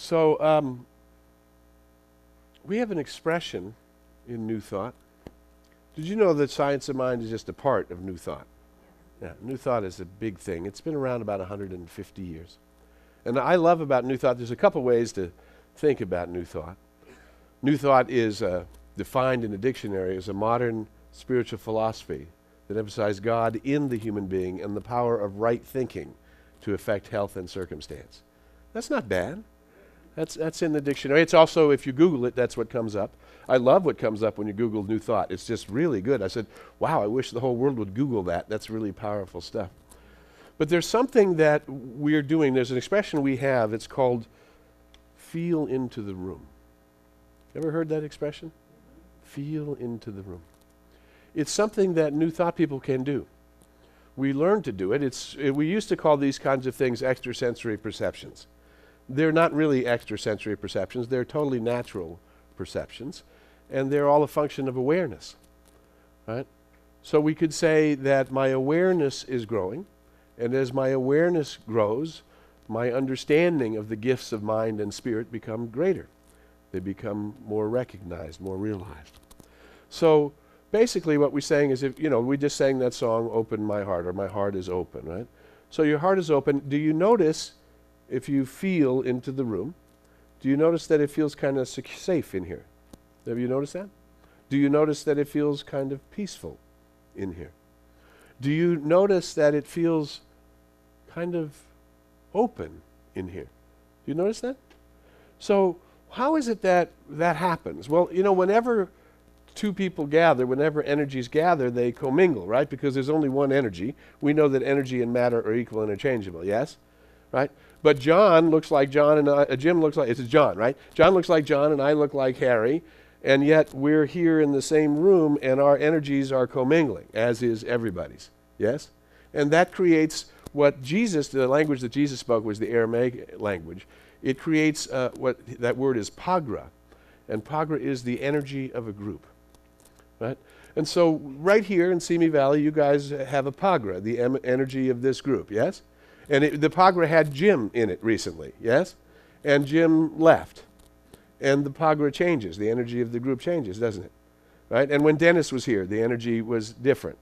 So we have an expression in New Thought. Did you know that science of mind is just a part of New Thought? Yeah, New Thought is a big thing. It's been around about 150 years. And I love about New Thought, there's a couple ways to think about New Thought. New Thought is defined in the dictionary as a modern spiritual philosophy that emphasizes God in the human being and the power of right thinking to affect health and circumstance. That's not bad. That's in the dictionary. It's also, if you Google it, that's what comes up. I love what comes up when you Google New Thought. It's just really good. I said, wow, I wish the whole world would Google that. That's really powerful stuff. But there's something that we're doing. There's an expression we have. It's called feel into the room. Ever heard that expression? Feel into the room. It's something that New Thought people can do. We learn to do it. We used to call these kinds of things extrasensory perceptions. They're not really extrasensory perceptions. They're totally natural perceptions. And they're all a function of awareness. Right? So we could say that my awareness is growing. And as my awareness grows, my understanding of the gifts of mind and spirit become greater. They become more recognized, more realized. So basically what we're saying is, we just sang that song, Open My Heart, or My Heart is Open, right? So your heart is open. Do you notice, if you feel into the room, do you notice that it feels kind of safe in here? Have you noticed that? Do you notice that it feels kind of peaceful in here? Do you notice that it feels kind of open in here? Do you notice that? So how is it that that happens? Well, whenever two people gather, whenever energies gather, they commingle, right? Because there's only one energy. We know that energy and matter are equal and interchangeable, yes? Right? But John looks like John and Jim looks like, it's John, right? John looks like John and I look like Harry, and yet we're here in the same room and our energies are commingling, as is everybody's, yes? And that creates what the language that Jesus spoke was the Aramaic language. It creates what that word is pagra, and pagra is the energy of a group, right? And so right here in Simi Valley, you guys have a pagra, the energy of this group, yes? And the pagra had Jim in it recently, yes? And Jim left. And the pagra changes. The energy of the group changes, doesn't it? Right? And when Dennis was here, the energy was different.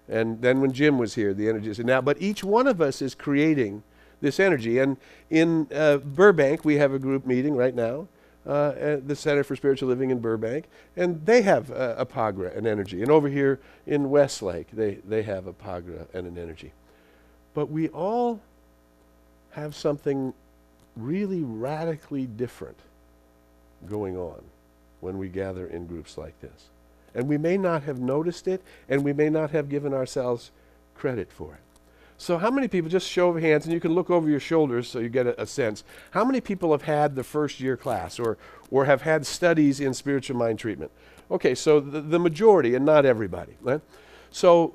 And then when Jim was here, the energy is now. But each one of us is creating this energy. And in Burbank, we have a group meeting right now, at the Center for Spiritual Living in Burbank. And they have a pagra, an energy. And over here in Westlake, they have a pagra and an energy. But we all have something really radically different going on when we gather in groups like this. And we may not have noticed it, and we may not have given ourselves credit for it. So how many people, just show of hands, and you can look over your shoulders so you get a sense, how many people have had the first year class or have had studies in spiritual mind treatment? Okay, so the majority, and not everybody. Right? So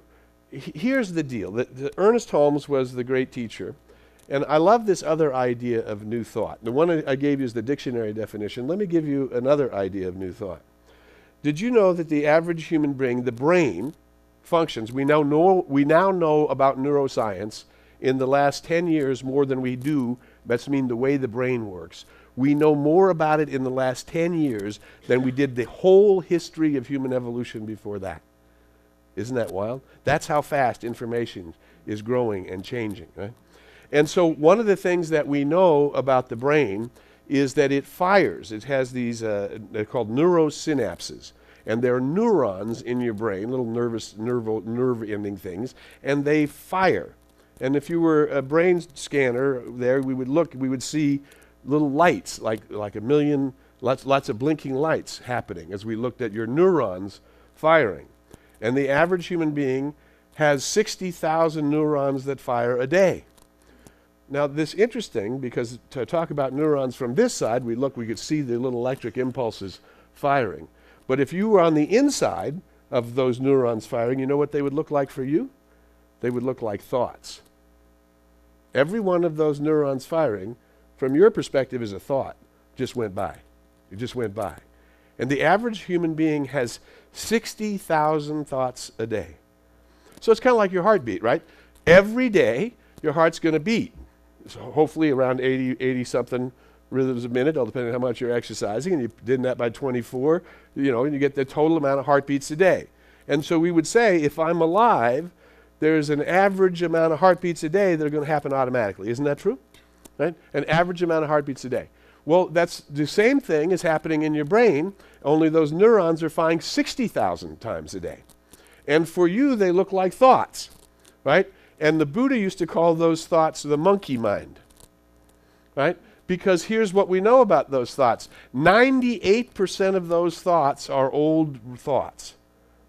here's the deal. Ernest Holmes was the great teacher. And I love this other idea of New Thought. The one I gave you is the dictionary definition. Let me give you another idea of New Thought. Did you know that the average human being, the brain, functions? We now know about neuroscience in the last 10 years more than we do. That's the way the brain works. We know more about it in the last 10 years than we did the whole history of human evolution before that. Isn't that wild? That's how fast information is growing and changing, right? And so one of the things that we know about the brain is that it fires. It has these, they're called Neuro Synapses. And there are neurons in your brain, little nerve-ending things, and they fire. And if you were a brain scanner there, we would see little lights, like a million, lots of blinking lights happening as we looked at your neurons firing. And the average human being has 60,000 neurons that fire a day. Now, this is interesting because to talk about neurons from this side, we could see the little electric impulses firing. But if you were on the inside of those neurons firing, you know what they would look like for you? They would look like thoughts. Every one of those neurons firing, from your perspective, is a thought. Just went by. It just went by. And the average human being has 60,000 thoughts a day. So it's kind of like your heartbeat, right? Every day, your heart's going to beat. So hopefully around 80-something rhythms a minute, all depending on how much you're exercising, and you did that by 24, and you get the total amount of heartbeats a day. And so we would say, if I'm alive, there's an average amount of heartbeats a day that are going to happen automatically. Isn't that true? Right? An average amount of heartbeats a day. Well, that's the same thing is happening in your brain, only those neurons are firing 60,000 times a day. And for you, they look like thoughts, right? And the Buddha used to call those thoughts the monkey mind, right? Because here's what we know about those thoughts. 98% of those thoughts are old thoughts.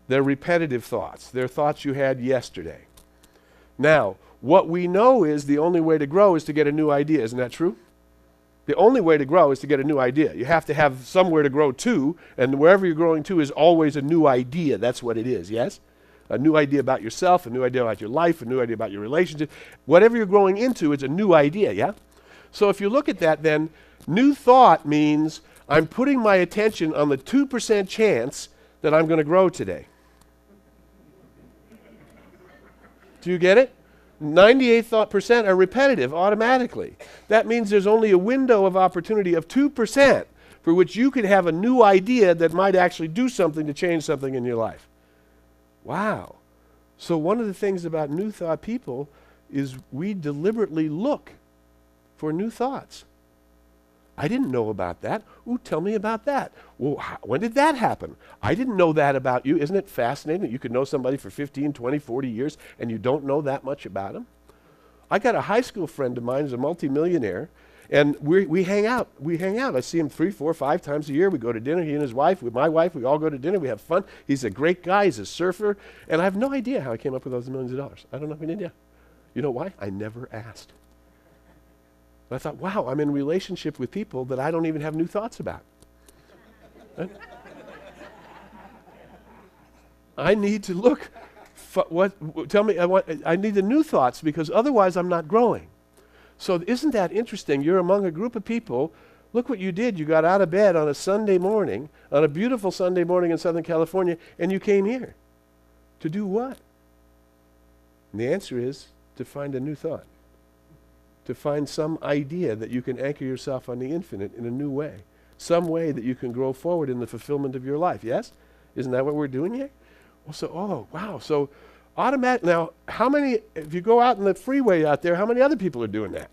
They're repetitive thoughts. They're thoughts you had yesterday. Now, what we know is the only way to grow is to get a new idea. Isn't that true? The only way to grow is to get a new idea. You have to have somewhere to grow to, and wherever you're growing to is always a new idea. That's what it is, yes? A new idea about yourself, a new idea about your life, a new idea about your relationship. Whatever you're growing into, it's a new idea, yeah? So if you look at that then, new thought means I'm putting my attention on the 2% chance that I'm going to grow today. Do you get it? 98% are repetitive automatically. That means there's only a window of opportunity of 2% for which you could have a new idea that might actually do something to change something in your life. Wow. So one of the things about new thought people is we deliberately look for new thoughts. I didn't know about that. Ooh, tell me about that. Well, when did that happen? I didn't know that about you. Isn't it fascinating that you could know somebody for 15, 20, 40 years and you don't know that much about them? I got a high school friend of mine who's a multimillionaire, and we hang out. I see him 3, 4, 5 times a year. We go to dinner, he and his wife. With my wife, we all go to dinner. We have fun. He's a great guy. He's a surfer. And I have no idea how he came up with those millions of dollars. I don't have any idea. You know why? I never asked. I thought, wow, I'm in relationship with people that I don't even have new thoughts about. Right? I need to look. I need the new thoughts because otherwise I'm not growing. So isn't that interesting? You're among a group of people. Look what you did. You got out of bed on a Sunday morning, on a beautiful Sunday morning in Southern California, and you came here. To do what? And the answer is to find a new thought. To find some idea that you can anchor yourself on the infinite in a new way. Some way that you can grow forward in the fulfillment of your life. Yes? Isn't that what we're doing here? Well, So automatic. Now, how many, if you go out in the freeway out there, how many other people are doing that?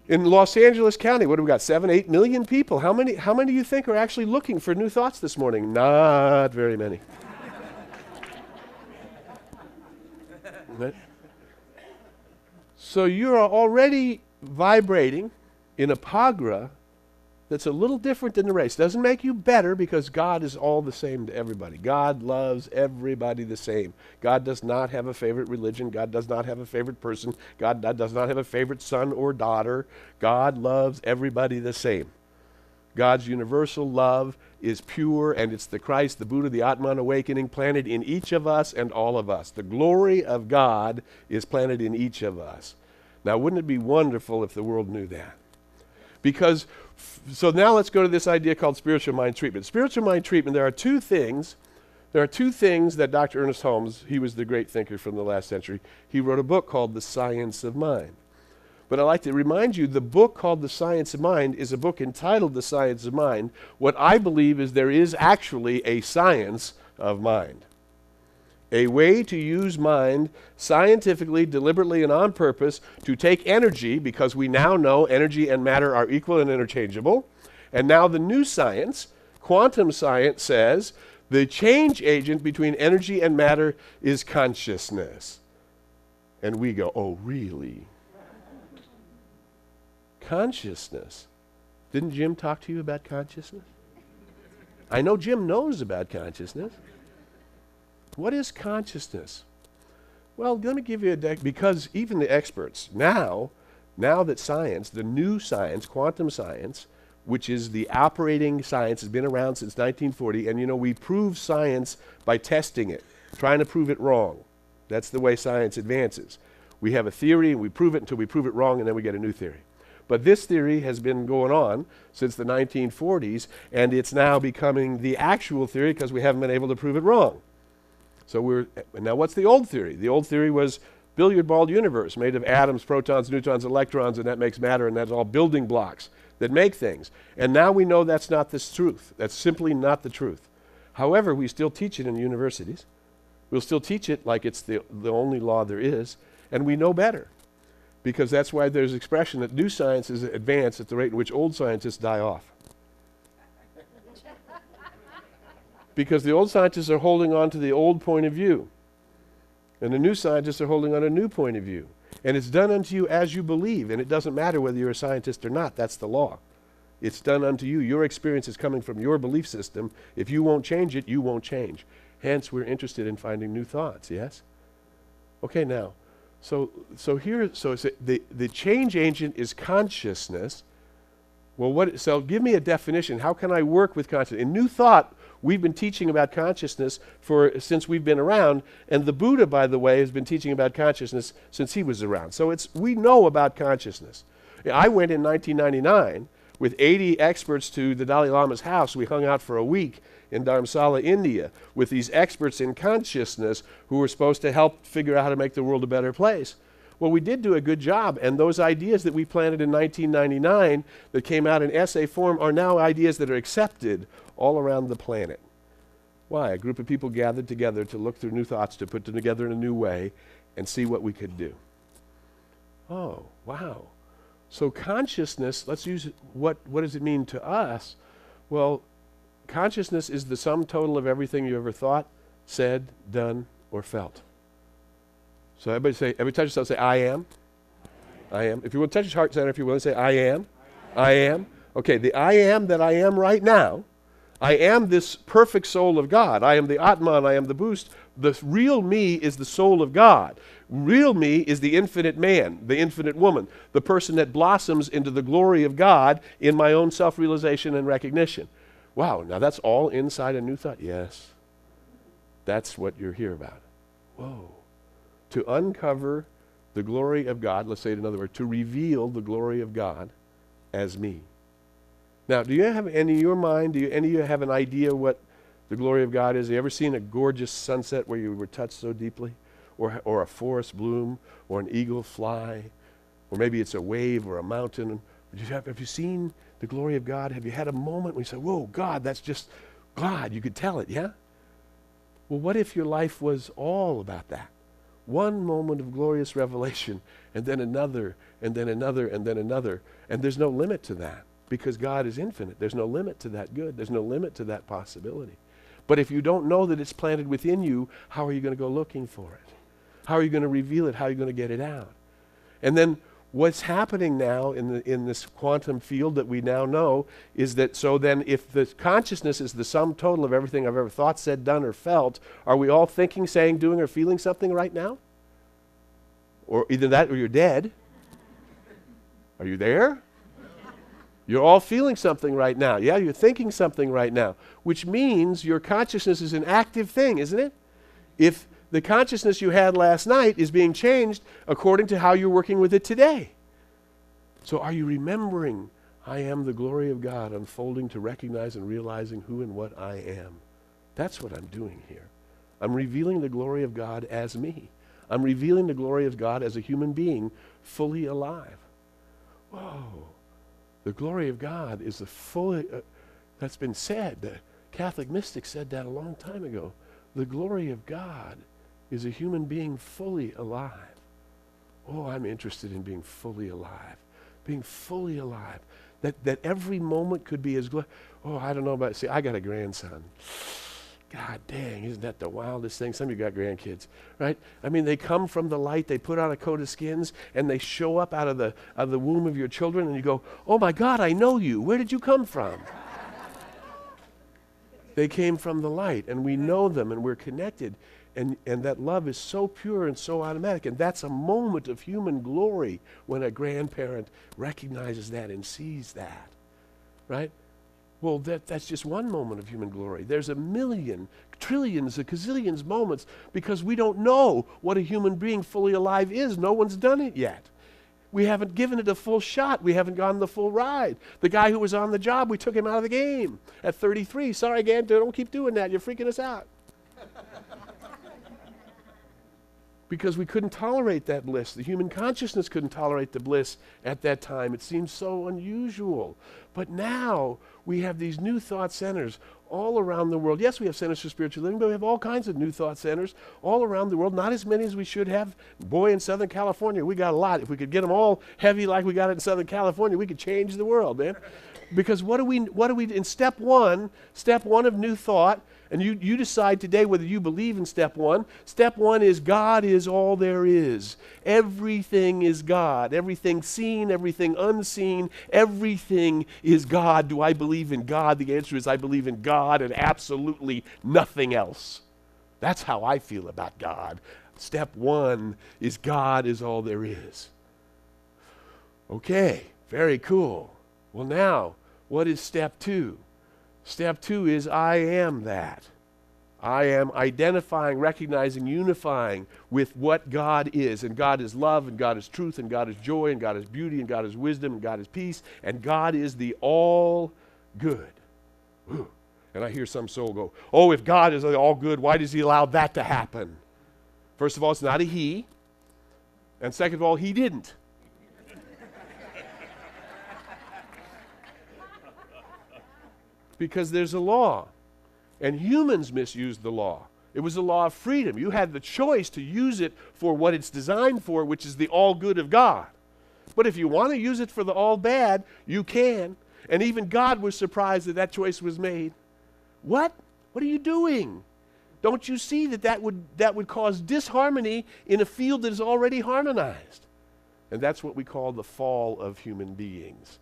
In Los Angeles County, what do we got? 7, 8 million people. How many do you think are actually looking for new thoughts this morning? Not very many. Right? So you're already vibrating in a pagra that's a little different than the race. Doesn't make you better because God is all the same to everybody. God loves everybody the same. God does not have a favorite religion. God does not have a favorite person. God does not have a favorite son or daughter. God loves everybody the same. God's universal love is pure, and it's the Christ, the Buddha, the Atman awakening planted in each of us and all of us. The glory of God is planted in each of us. Now, wouldn't it be wonderful if the world knew that? Because, so now let's go to this idea called spiritual mind treatment. Spiritual mind treatment, there are two things that Dr. Ernest Holmes, he was the great thinker from the last century, he wrote a book called The Science of Mind. But I'd like to remind you, the book called The Science of Mind is a book entitled The Science of Mind. What I believe is there is actually a science of mind. A way to use mind scientifically, deliberately, and on purpose to take energy, because we now know energy and matter are equal and interchangeable. And now the new science, quantum science, says the change agent between energy and matter is consciousness. And we go, oh, really? Consciousness. Didn't Jim talk to you about consciousness? I know Jim knows about consciousness. What is consciousness? Well, let me give you because even the experts, now that science, the new science, quantum science, which is the operating science, has been around since 1940, and we prove science by testing it, trying to prove it wrong. That's the way science advances. We have a theory, and we prove it until we prove it wrong, and then we get a new theory. But this theory has been going on since the 1940s, and it's now becoming the actual theory because we haven't been able to prove it wrong. So now what's the old theory? The old theory was billiard ball universe made of atoms, protons, neutrons, electrons, and that makes matter, and that's all building blocks that make things. And now we know that's not the truth. That's simply not the truth. However, we still teach it in universities. We'll still teach it like it's the only law there is, and we know better. Because that's why there's expression that new sciences advance at the rate in which old scientists die off. Because the old scientists are holding on to the old point of view. And the new scientists are holding on a new point of view. And it's done unto you as you believe. And it doesn't matter whether you're a scientist or not. That's the law. It's done unto you. Your experience is coming from your belief system. If you won't change it, you won't change. Hence, we're interested in finding new thoughts, yes? Okay, now, so the change agent is consciousness. Well, so give me a definition. How can I work with consciousness? In New Thought, we've been teaching about consciousness since we've been around, and the Buddha, by the way, has been teaching about consciousness since he was around. So we know about consciousness. I went in 1999 with 80 experts to the Dalai Lama's house. We hung out for a week in Dharamsala, India, with these experts in consciousness who were supposed to help figure out how to make the world a better place. Well, we did do a good job, and those ideas that we planted in 1999 that came out in essay form are now ideas that are accepted all around the planet. Why? A group of people gathered together to look through new thoughts, to put them together in a new way, and see what we could do. Oh, wow. So consciousness, let's use it, what does it mean to us? Well, consciousness is the sum total of everything you ever thought, said, done, or felt. So everybody touch yourself, say, I am. I am. If you want to touch your heart center, if you want to say, I am. I am. Okay, the I am that I am right now, I am this perfect soul of God. I am the Atman, I am the boost. The real me is the soul of God. Real me is the infinite man, the infinite woman, the person that blossoms into the glory of God in my own self-realization and recognition. Wow, now that's all inside a New Thought? Yes. That's what you're here about. Whoa. To uncover the glory of God, let's say it another word, to reveal the glory of God as me. Now, do you have any in your mind, do any of you have an idea what the glory of God is? Have you ever seen a gorgeous sunset where you were touched so deeply? Or a forest bloom, or an eagle fly, or maybe it's a wave or a mountain? Have you seen the glory of God? Have you had a moment when you say, whoa, God, that's just God? You could tell it, yeah? Well, what if your life was all about that? One moment of glorious revelation, and then another, and then another, and then another. And there's no limit to that, because God is infinite. There's no limit to that good. There's no limit to that possibility. But if you don't know that it's planted within you, how are you going to go looking for it? How are you going to reveal it? How are you going to get it out? And then what's happening now in this quantum field that we now know is that, so then if the consciousness is the sum total of everything I've ever thought, said, done, or felt, are we all thinking, saying, doing, or feeling something right now? Or either that or you're dead. Are you there? You're all feeling something right now. Yeah, you're thinking something right now, which means your consciousness is an active thing, isn't it? If the consciousness you had last night is being changed according to how you're working with it today. So are you remembering, I am the glory of God unfolding to recognize and realizing who and what I am? That's what I'm doing here. I'm revealing the glory of God as me. I'm revealing the glory of God as a human being fully alive. Whoa. The glory of God is the fully, that's been said. The Catholic mystics said that a long time ago. The glory of God is a human being fully alive. Oh, I'm interested in being fully alive. Being fully alive. That every moment could be as oh, I don't know about, see, I got a grandson. God dang, isn't that the wildest thing? Some of you got grandkids, right? I mean, they come from the light, they put on a coat of skins, and they show up out of the womb of your children, and you go, oh my God, I know you. Where did you come from? They came from the light, and we know them, and we're connected. And that love is so pure and so automatic. And that's a moment of human glory when a grandparent recognizes that and sees that, right? Well, that's just one moment of human glory. There's a million, trillions, a gazillions moments because we don't know what a human being fully alive is. No one's done it yet. We haven't given it a full shot. We haven't gone the full ride. The guy who was on the job, we took him out of the game at 33. Sorry, again, don't keep doing that. You're freaking us out. because we couldn't tolerate that bliss. The human consciousness couldn't tolerate the bliss at that time. It seemed so unusual. But now we have these new thought centers all around the world. Yes, we have centers for spiritual living, but we have all kinds of new thought centers all around the world. Not as many as we should have. Boy, in Southern California, we got a lot. If we could get them all heavy like we got it in Southern California, we could change the world, man. Because what do we in step one of new thought, and you decide today whether you believe in step one. Step one is God is all there is. Everything is God. Everything seen, everything unseen, everything is God. Do I believe in God? The answer is I believe in God and absolutely nothing else. That's how I feel about God. Step one is God is all there is. Okay, very cool. Well, now, what is step two? Step two is I am that. I am identifying, recognizing, unifying with what God is. And God is love, and God is truth, and God is joy, and God is beauty, and God is wisdom, and God is peace, and God is the all good. Ooh. And I hear some soul go, oh, if God is the all good, why does he allow that to happen? First of all, it's not a he. And second of all, he didn't. Because there's a law, and humans misused the law. It was a law of freedom. You had the choice to use it for what it's designed for, which is the all good of God. But if you want to use it for the all bad, you can. And even God was surprised that that choice was made. What? What are you doing? Don't you see that would cause disharmony in a field that is already harmonized? And that's what we call the fall of human beings.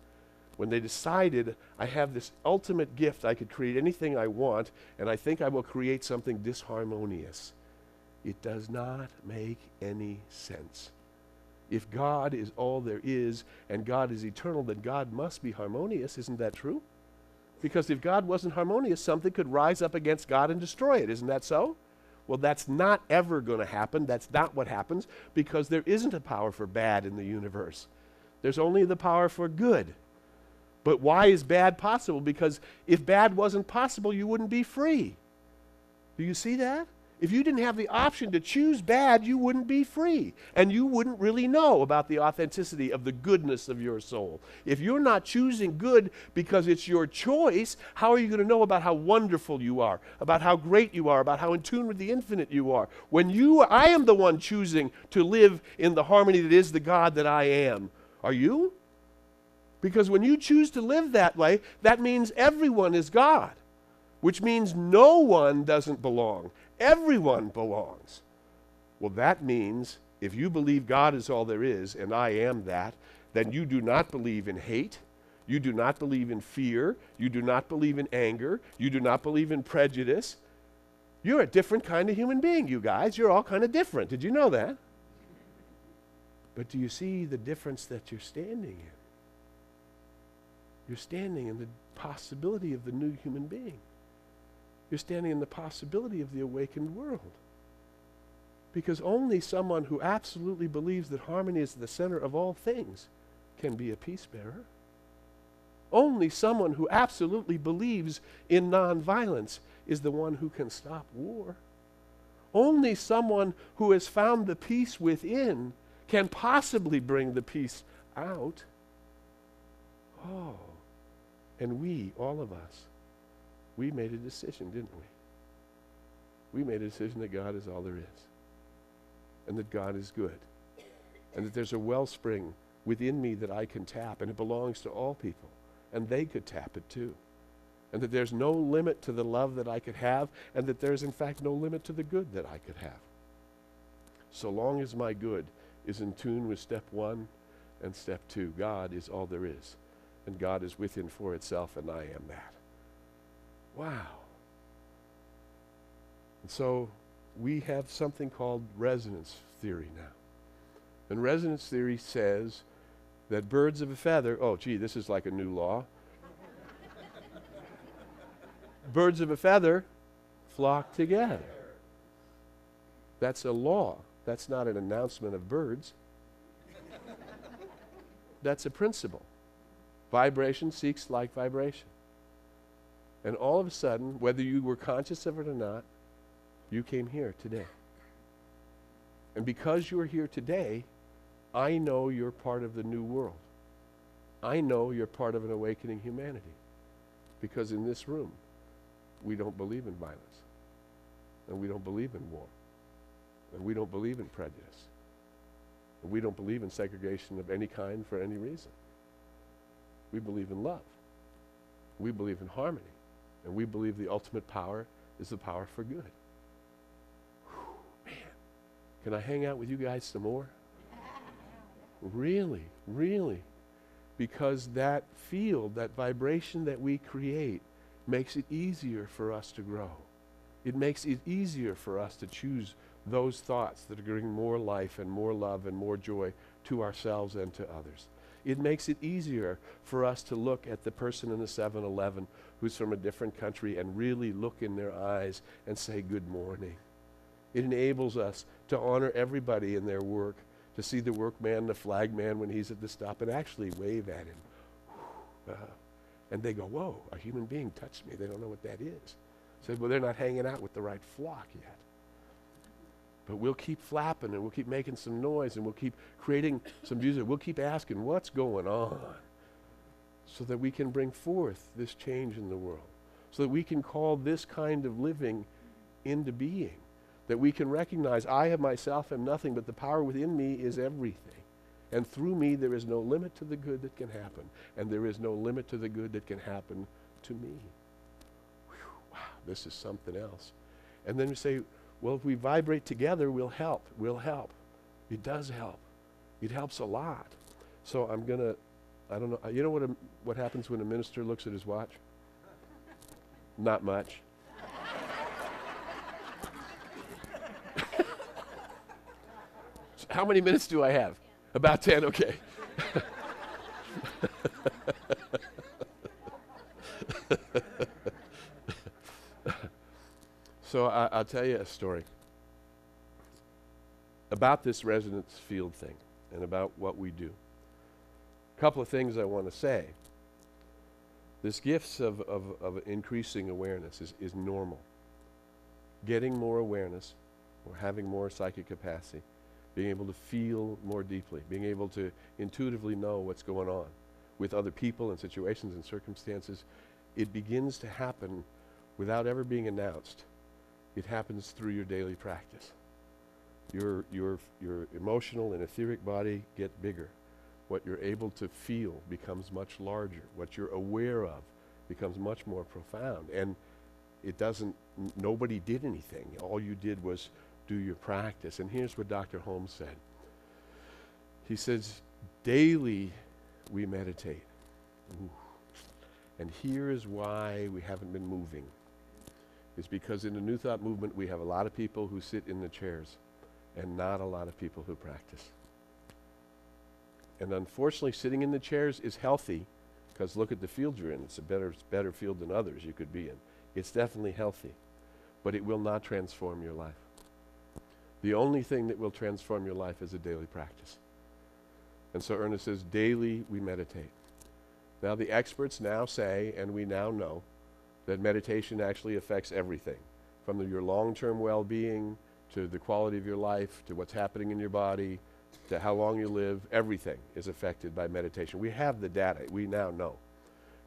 When they decided, I have this ultimate gift, I could create anything I want, and I think I will create something disharmonious. It does not make any sense. If God is all there is, and God is eternal, then God must be harmonious. Isn't that true? Because if God wasn't harmonious, something could rise up against God and destroy it. Isn't that so? Well, that's not ever going to happen. That's not what happens, because there isn't a power for bad in the universe. There's only the power for good. But why is bad possible? Because if bad wasn't possible, you wouldn't be free. Do you see that? If you didn't have the option to choose bad, you wouldn't be free. And you wouldn't really know about the authenticity of the goodness of your soul. If you're not choosing good because it's your choice, how are you going to know about how wonderful you are, about how great you are, about how in tune with the infinite you are? I am the one choosing to live in the harmony that is the God that I am. Are you? Because when you choose to live that way, that means everyone is God, which means no one doesn't belong. Everyone belongs. Well, that means if you believe God is all there is, and I am that, then you do not believe in hate, you do not believe in fear, you do not believe in anger, you do not believe in prejudice. You're a different kind of human being, you guys. You're all kind of different. Did you know that? But do you see the difference that you're standing in? You're standing in the possibility of the new human being. You're standing in the possibility of the awakened world. Because only someone who absolutely believes that harmony is the center of all things can be a peace bearer. Only someone who absolutely believes in nonviolence is the one who can stop war. Only someone who has found the peace within can possibly bring the peace out. Oh. And we, all of us, we made a decision, didn't we? We made a decision that God is all there is, and that God is good, and that there's a wellspring within me that I can tap, and it belongs to all people, and they could tap it too, and that there's no limit to the love that I could have, and that there's in fact no limit to the good that I could have. So long as my good is in tune with step one and step two, God is all there is. And God is within for itself, and I am that. Wow. And so we have something called resonance theory now. And resonance theory says that birds of a feather, oh gee, this is like a new law. Birds of a feather flock together. That's a law. That's not an announcement of birds. That's a principle. Vibration seeks like vibration. And all of a sudden, whether you were conscious of it or not, you came here today. And because you're here today, I know you're part of the new world. I know you're part of an awakening humanity. Because in this room, we don't believe in violence. And we don't believe in war. And we don't believe in prejudice. And we don't believe in segregation of any kind for any reason. We believe in love. We believe in harmony. And we believe the ultimate power is the power for good. Whew, man, can I hang out with you guys some more? Really, really. Because that field, that vibration that we create, makes it easier for us to grow. It makes it easier for us to choose those thoughts that are bringing more life and more love and more joy to ourselves and to others. It makes it easier for us to look at the person in the 7-Eleven who's from a different country and really look in their eyes and say good morning. It enables us to honor everybody in their work, to see the workman, the flag man when he's at the stop and actually wave at him. And they go, whoa, a human being touched me. They don't know what that is. Said, well, they're not hanging out with the right flock yet. But we'll keep flapping and we'll keep making some noise and we'll keep creating some music. We'll keep asking what's going on so that we can bring forth this change in the world, so that we can call this kind of living into being, that we can recognize I of myself am nothing, but the power within me is everything. And through me there is no limit to the good that can happen, and there is no limit to the good that can happen to me. Whew, wow, this is something else. And then we say, well, if we vibrate together, we'll help. We'll help. It does help. It helps a lot. So I'm going to, I don't know, you know what happens when a minister looks at his watch? Not much. So how many minutes do I have? About 10, okay. So I'll tell you a story about this resonance field thing and about what we do. A couple of things I want to say. This gifts of increasing awareness is normal. Getting more awareness or having more psychic capacity, being able to feel more deeply, being able to intuitively know what's going on with other people and situations and circumstances, it begins to happen without ever being announced. It happens through your daily practice. Your emotional and etheric body get bigger. What you're able to feel becomes much larger. What you're aware of becomes much more profound. And it doesn't, nobody did anything. All you did was do your practice. And here's what Dr. Holmes said. He says, daily we meditate. Ooh. And here is why we haven't been moving. It's because in the New Thought movement we have a lot of people who sit in the chairs and not a lot of people who practice. And unfortunately sitting in the chairs is healthy because look at the field you're in. It's a better field than others you could be in. It's definitely healthy, but it will not transform your life. The only thing that will transform your life is a daily practice. And so Ernest says, daily we meditate. Now the experts now say, and we now know, that meditation actually affects everything, from your long-term well-being to the quality of your life, to what's happening in your body, to how long you live. Everything is affected by meditation. We have the data. We now know.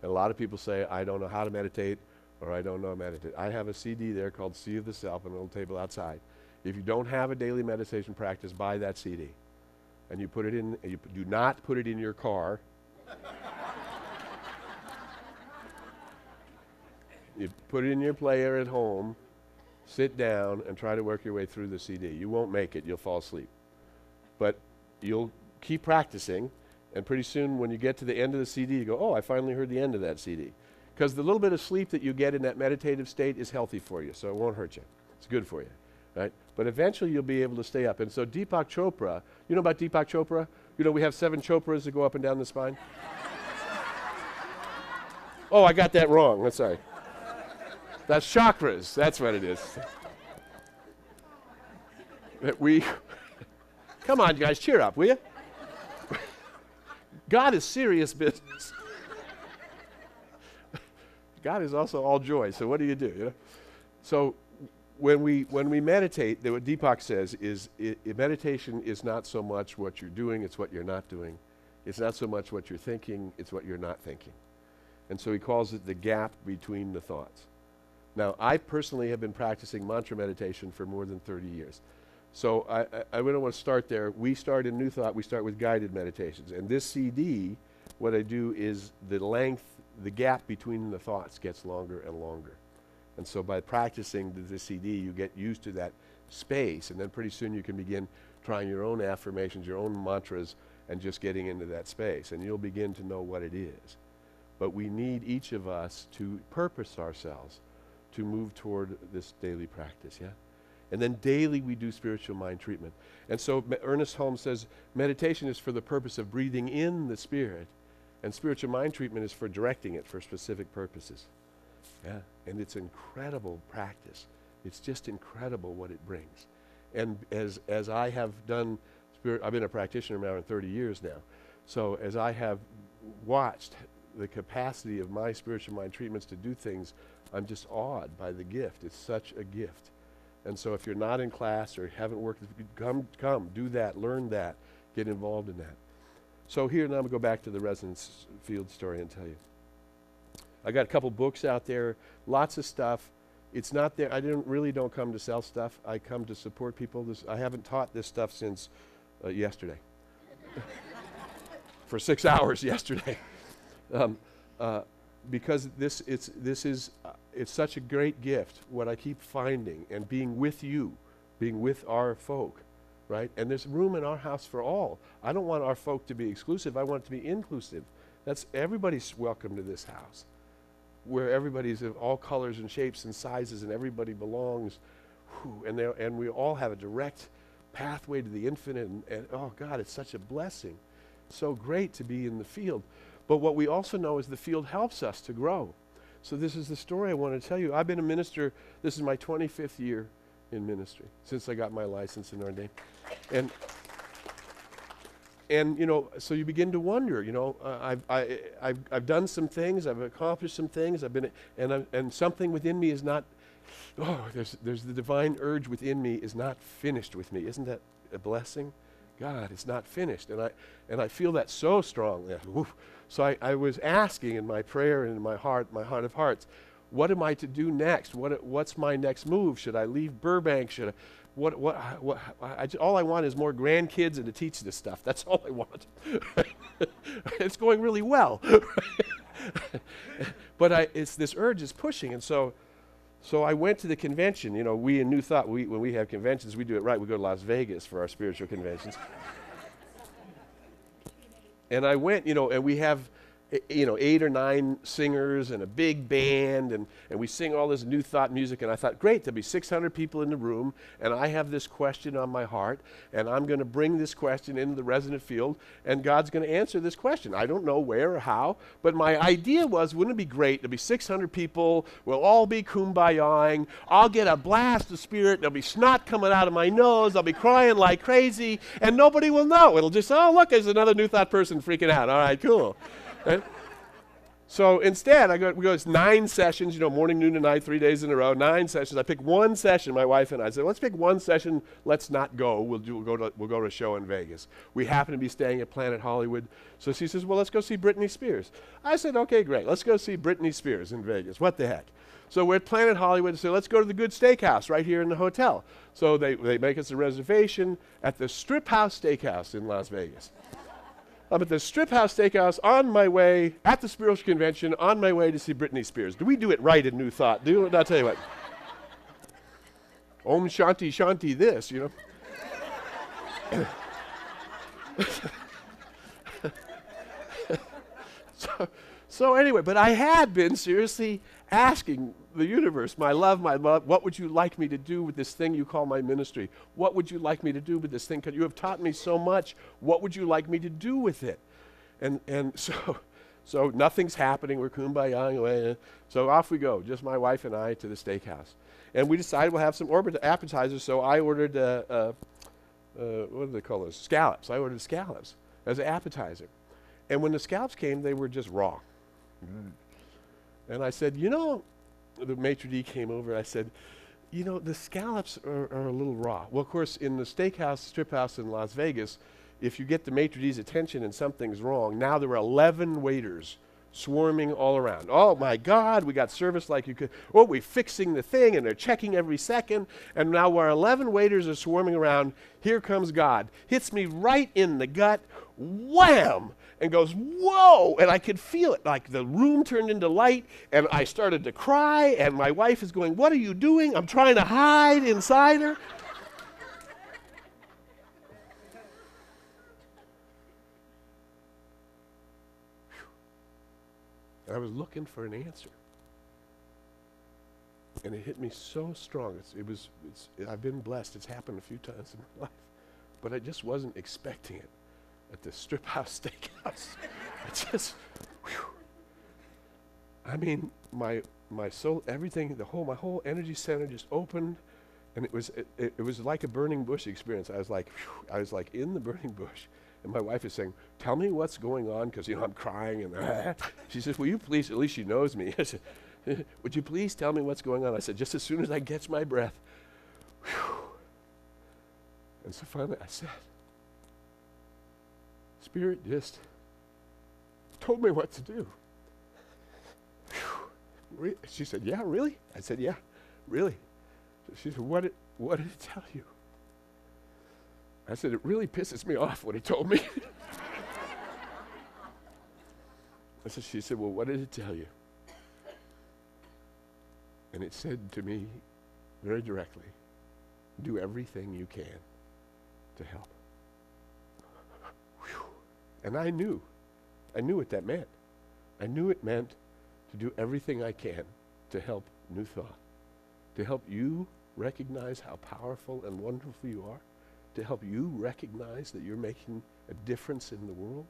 And a lot of people say, I don't know how to meditate, or I don't know how to meditate. I have a CD there called Sea of the Self on a little table outside. If you don't have a daily meditation practice, buy that CD. And you put it in, you do not put it in your car. You put it in your player at home, sit down, and try to work your way through the CD. You won't make it. You'll fall asleep. But you'll keep practicing, and pretty soon when you get to the end of the CD, you go, oh, I finally heard the end of that CD. Because the little bit of sleep that you get in that meditative state is healthy for you, so it won't hurt you. It's good for you, right? But eventually you'll be able to stay up. And so Deepak Chopra, you know about Deepak Chopra? You know we have 7 Chopras that go up and down the spine? Oh, I got that wrong. I'm sorry. That's chakras. That's what it is. That we, come on, guys, cheer up, will you? God is serious business. God is also all joy. So what do? You know? So when we meditate, what Deepak says is meditation is not so much what you're doing, it's what you're not doing. It's not so much what you're thinking, it's what you're not thinking. And so he calls it the gap between the thoughts. Now, I personally have been practicing mantra meditation for more than 30 years. So I don't want to start there. We start in New Thought, we start with guided meditations. And this CD, what I do is the gap between the thoughts gets longer and longer. And so by practicing the CD, you get used to that space, and then pretty soon you can begin trying your own affirmations, your own mantras, and just getting into that space. And you'll begin to know what it is. But we need each of us to purpose ourselves to move toward this daily practice, yeah? And then daily we do spiritual mind treatment. And so Ernest Holmes says, meditation is for the purpose of breathing in the spirit, and spiritual mind treatment is for directing it for specific purposes. Yeah, and it's incredible practice. It's just incredible what it brings. And as I have done, I've been a practitioner now in 30 years now. So as I have watched the capacity of my spiritual mind treatments to do things, I'm just awed by the gift. It's such a gift. And so if you're not in class or haven't worked, come, do that, learn that, get involved in that. So here, now I'm going to go back to the resonance field story and tell you. I got a couple books out there, lots of stuff. It's not there. I don't come to sell stuff. I come to support people. I haven't taught this stuff since yesterday. For 6 hours yesterday. Because it's such a great gift, what I keep finding, and being with you, being with our folk, right? And there's room in our house for all. I don't want our folk to be exclusive. I want it to be inclusive. Everybody's welcome to this house, where everybody's of all colors and shapes and sizes, and everybody belongs. And we all have a direct pathway to the infinite. And oh God, it's such a blessing. So great to be in the field. But what we also know is the field helps us to grow. So this is the story I want to tell you. I've been a minister. This is my 25th year in ministry since I got my license and ordained. And you know, so you begin to wonder. You know, I've done some things. I've accomplished some things. And something within me is not. Oh, there's the divine urge within me is not finished with me. Isn't that a blessing? God, it's not finished, and I feel that so strongly. So I was asking in my prayer and in my heart of hearts, what am I to do next? What's my next move? Should I leave Burbank? Should I? All I want is more grandkids and to teach this stuff. That's all I want. It's going really well, but this urge is pushing, and so I went to the convention. You know, we in New Thought, when we have conventions, we do it right. We go to Las Vegas for our spiritual conventions. And I went, you know, and we have, 8 or 9 singers and a big band, and we sing all this New Thought music. And I thought, great, there'll be 600 people in the room, and I have this question on my heart, and I'm going to bring this question into the resonant field, and God's going to answer this question. I don't know where or how, but my idea was, wouldn't it be great? There'll be 600 people, we'll all be kumbaya-ing, I'll get a blast of spirit, there'll be snot coming out of my nose, I'll be crying like crazy, and nobody will know. It'll just, oh, look, there's another New Thought person freaking out. All right, cool. Right? So instead, we go, it's 9 sessions, morning, noon, and night, 3 days in a row, 9 sessions. I pick one session, my wife and I said, let's pick one session, let's not go. We'll go to a show in Vegas. We happen to be staying at Planet Hollywood. So she says, well, let's go see Britney Spears. I said, okay, great, let's go see Britney Spears in Vegas. What the heck? So we're at Planet Hollywood, so let's go to the good steakhouse right here in the hotel. So they make us a reservation at the Strip House Steakhouse in Las Vegas. I'm at the Strip House Steakhouse on my way, at the spiritual convention, on my way to see Britney Spears. Do we do it right in New Thought? I'll tell you what. Om Shanti Shanti this, So anyway, but I had been seriously asking the universe, my love, what would you like me to do with this thing you call my ministry? What would you like me to do with this thing? Because you have taught me so much. What would you like me to do with it? And so nothing's happening. We're kumbayaing away. So off we go, just my wife and I to the steakhouse. And we decided we'll have some appetizers, so I ordered, what do they call those? Scallops. I ordered scallops as an appetizer. And when the scallops came, they were just raw. And I said, the maitre d' came over. I said, the scallops are a little raw. Well, of course, in the strip house in Las Vegas, if you get the maitre d's attention and something's wrong, now there were 11 waiters swarming all around. Oh my God, we got service like you could. Oh, we're fixing the thing, and they're checking every second. And now while 11 waiters are swarming around, here comes God. Hits me right in the gut, wham! And goes, whoa! And I could feel it, like the room turned into light, and I started to cry, and my wife is going, what are you doing? I'm trying to hide inside her. I was looking for an answer. And it hit me so strong. I've been blessed. It's happened a few times in my life. But I just wasn't expecting it at the Strip House Steakhouse. I mean, my soul, everything, my whole energy center just opened, and it was like a burning bush experience. I was like in the burning bush. And my wife is saying, tell me what's going on, because, I'm crying. And she says, will you please, at least she knows me. I said, would you please tell me what's going on? I said, just as soon as I catch my breath. Whew. And so finally I said, Spirit just told me what to do. Whew. She said, yeah, really? I said, yeah, really. She said, what did it tell you? I said, it really pisses me off what he told me. She said, well, what did it tell you? And it said to me very directly, do everything you can to help. Whew. And I knew what that meant. I knew it meant to do everything I can to help New Thought, to help you recognize how powerful and wonderful you are, to help you recognize that you're making a difference in the world,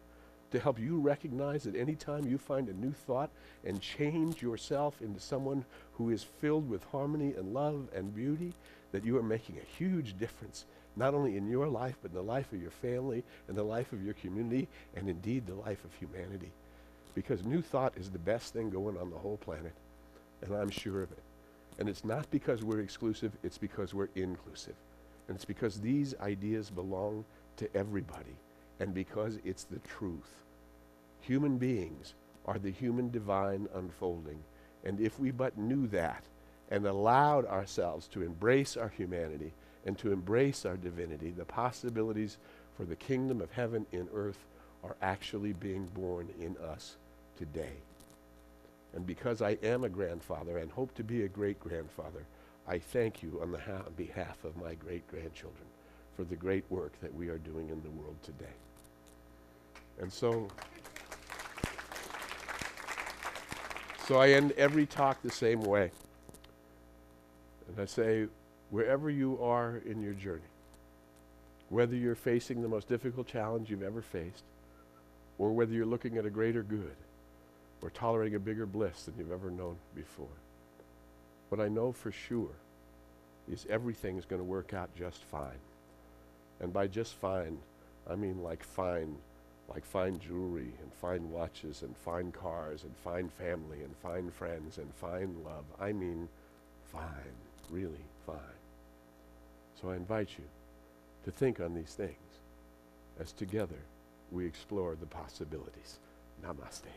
to help you recognize that any time you find a new thought and change yourself into someone who is filled with harmony and love and beauty, that you are making a huge difference, not only in your life, but in the life of your family and the life of your community, and indeed the life of humanity. Because new thought is the best thing going on the whole planet, and I'm sure of it. And it's not because we're exclusive, it's because we're inclusive. And it's because these ideas belong to everybody, and because it's the truth. Human beings are the human divine unfolding, and if we but knew that and allowed ourselves to embrace our humanity and to embrace our divinity, the possibilities for the kingdom of heaven in earth are actually being born in us today. And because I am a grandfather and hope to be a great-grandfather, I thank you on behalf of my great-grandchildren for the great work that we are doing in the world today. And so I end every talk the same way. And I say, wherever you are in your journey, whether you're facing the most difficult challenge you've ever faced, or whether you're looking at a greater good, or tolerating a bigger bliss than you've ever known before, what I know for sure is everything is going to work out just fine. And by just fine, I mean like fine jewelry and fine watches and fine cars and fine family and fine friends and fine love. I mean fine, really fine. So I invite you to think on these things as together we explore the possibilities. Namaste.